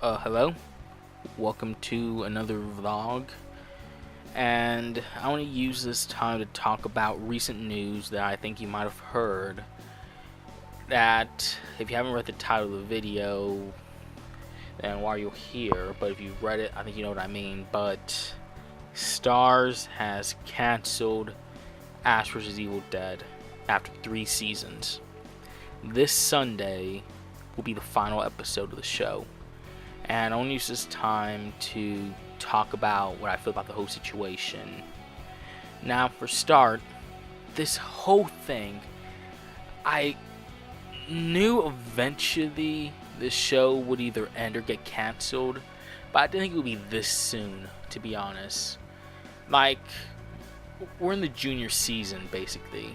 Hello, welcome to another vlog, and I want to use this time to talk about recent news that I think you might have heard. That if you haven't read the title of the video, then why you're here, but if you've read it, I think you know what I mean. But STARZ has canceled Ash vs. Evil Dead after 3 seasons. This Sunday will be the final episode of the show. And I want to use this time to talk about what I feel about the whole situation. Now, for start, this whole thing, I knew eventually the show would either end or get canceled, but I didn't think it would be this soon, to be honest. Like, we're in the junior season, basically,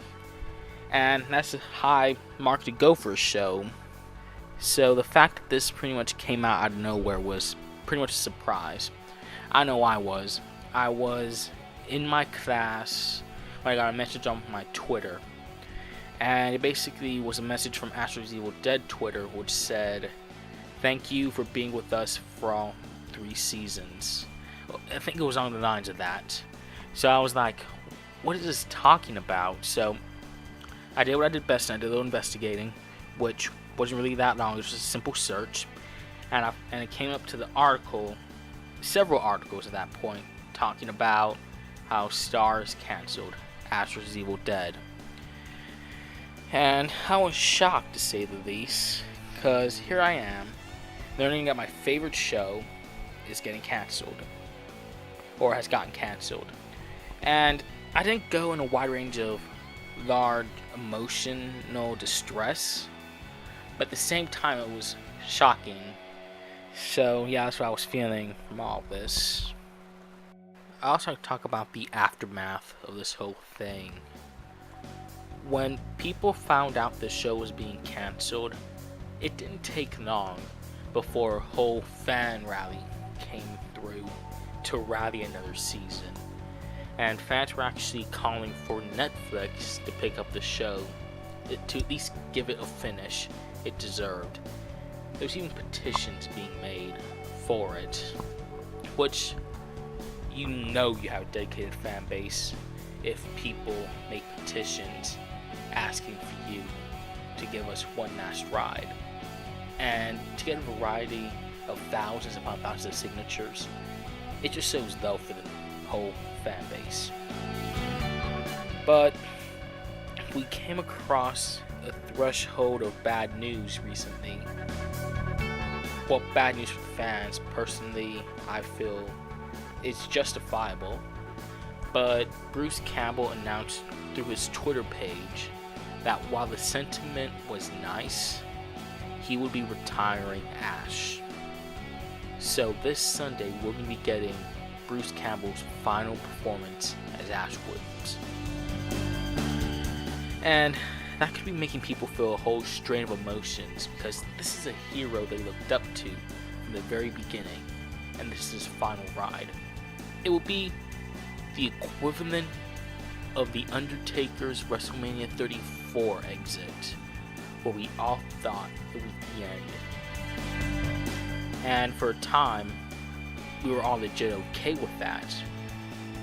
and that's a high mark to go for a show. So the fact that this pretty much came out of nowhere was pretty much a surprise. I know I was. I was in my class when I got a message on my Twitter. And it basically was a message from Ash vs. Evil Dead Twitter, which said, "Thank you for being with us for all 3 seasons." I think it was on the lines of that. So I was like, what is this talking about? So I did what I did best, and I did a little investigating, which wasn't really that long. It was just a simple search, and it came up to the article, several articles at that point, talking about how STARZ canceled Ash vs. Evil Dead. And I was shocked, to say the least, because here I am learning that my favorite show is getting canceled, or has gotten canceled. And I didn't go in a wide range of large emotional distress, but at the same time it was shocking. So yeah, that's what I was feeling from all of this. I also talk about the aftermath of this whole thing. When people found out the show was being cancelled, it didn't take long before a whole fan rally came through to rally another season. And fans were actually calling for Netflix to pick up the show, to at least give it a finish it deserved. There's even petitions being made for it, which you know you have a dedicated fan base if people make petitions asking for you to give us one last ride. And to get a variety of thousands upon thousands of signatures, it just shows though for the whole fan base. But we came across a threshold of bad news recently. Well, bad news for the fans. Personally, I feel it's justifiable, but Bruce Campbell announced through his Twitter page that while the sentiment was nice, he would be retiring Ash. So this Sunday we're going to be getting Bruce Campbell's final performance as Ash Williams. And that could be making people feel a whole strain of emotions, because this is a hero they looked up to from the very beginning, and this is his final ride. It will be the equivalent of The Undertaker's WrestleMania 34 exit, where we all thought it was the end. And for a time, we were all legit okay with that.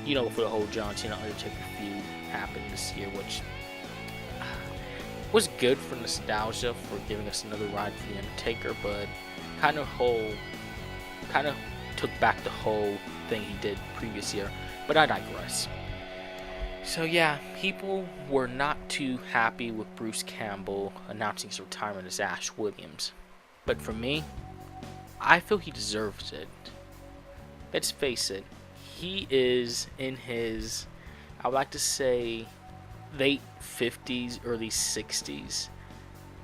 You know, for the whole John Cena Undertaker feud happened this year, which was good for nostalgia, for giving us another ride for The Undertaker, but kind of took back the whole thing he did previous year. But I digress. So yeah, people were not too happy with Bruce Campbell announcing his retirement as Ash Williams. But for me, I feel he deserves it. Let's face it, he is in his, I would like to say, late 50s, early 60s.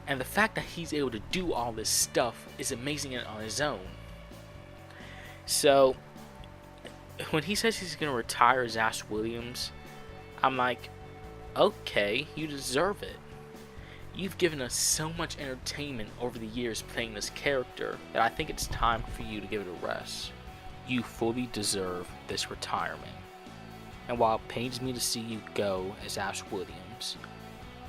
And the fact that he's able to do all this stuff is amazing on his own. So, when he says he's going to retire as Ash Williams, I'm like, okay, you deserve it. You've given us so much entertainment over the years playing this character that I think it's time for you to give it a rest. You fully deserve this retirement. And while it pains me to see you go as Ash Williams,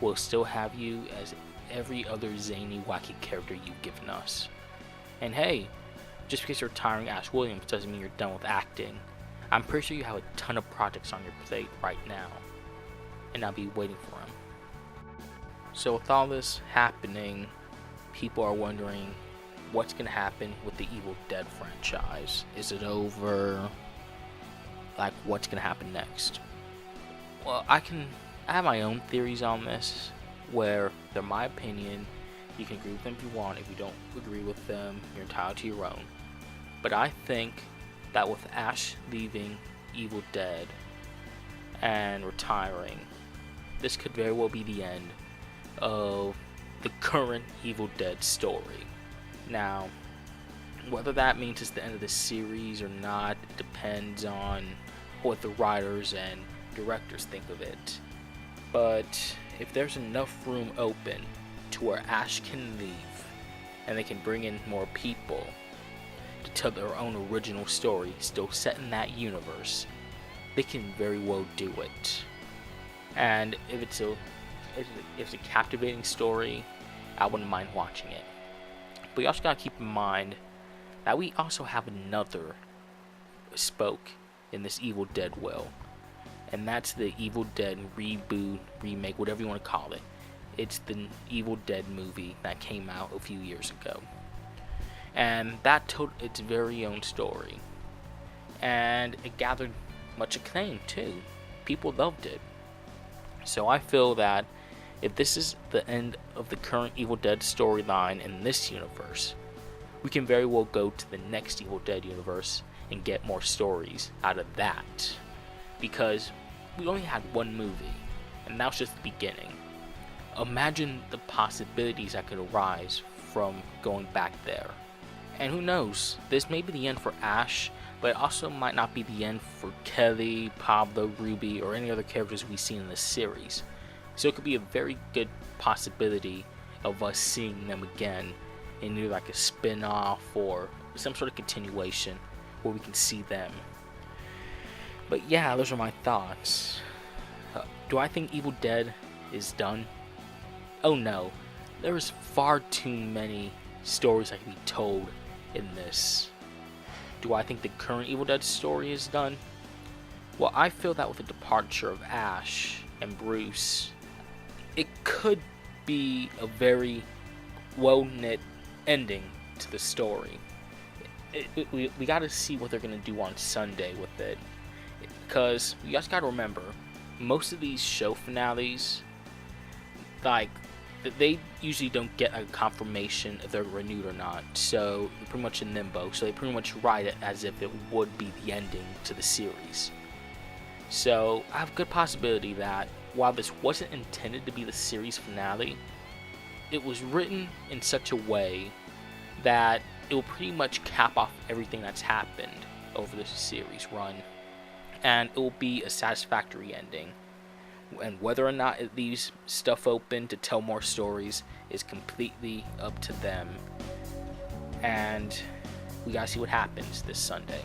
we'll still have you as every other zany, wacky character you've given us. And hey, just because you're retiring Ash Williams doesn't mean you're done with acting. I'm pretty sure you have a ton of projects on your plate right now, and I'll be waiting for them. So with all this happening, people are wondering what's going to happen with the Evil Dead franchise. Is it over? Like, what's going to happen next? Well, I have my own theories on this, where they're my opinion. You can agree with them if you want. If you don't agree with them, you're entitled to your own. But I think that with Ash leaving Evil Dead and retiring, this could very well be the end of the current Evil Dead story. Now, whether that means it's the end of the series or not, it depends on what the writers and directors think of it. But if there's enough room open to where Ash can leave and they can bring in more people to tell their own original story still set in that universe, they can very well do it. And if it's a captivating story, I wouldn't mind watching it. But you also gotta keep in mind that we also have another spoke in this Evil Dead wheel, and that's the Evil Dead reboot, remake, whatever you want to call it. It's the Evil Dead movie that came out a few years ago, and that told its very own story, and it gathered much acclaim too. People loved it. So I feel that if this is the end of the current Evil Dead storyline in this universe, we can very well go to the next Evil Dead universe and get more stories out of that. Because we only had one movie, and that was just the beginning. Imagine the possibilities that could arise from going back there. And who knows, this may be the end for Ash, but it also might not be the end for Kelly, Pablo, Ruby, or any other characters we've seen in this series. So it could be a very good possibility of us seeing them again in either like a spin-off or some sort of continuation where we can see them. But yeah, those are my thoughts. Do I think Evil Dead is done? Oh no, there is far too many stories that can be told in this. Do I think the current Evil Dead story is done? Well, I feel that with the departure of Ash and Bruce, it could be a very well-knit ending to the story. We gotta see what they're gonna do on Sunday with it, because you guys gotta remember, most of these show finales, like, they usually don't get a confirmation if they're renewed or not, so they're pretty much in limbo, so they pretty much write it as if it would be the ending to the series. So I have a good possibility that while this wasn't intended to be the series finale, it was written in such a way that it will pretty much cap off everything that's happened over this series run, and it will be a satisfactory ending. And whether or not it leaves stuff open to tell more stories is completely up to them, and we gotta see what happens this Sunday.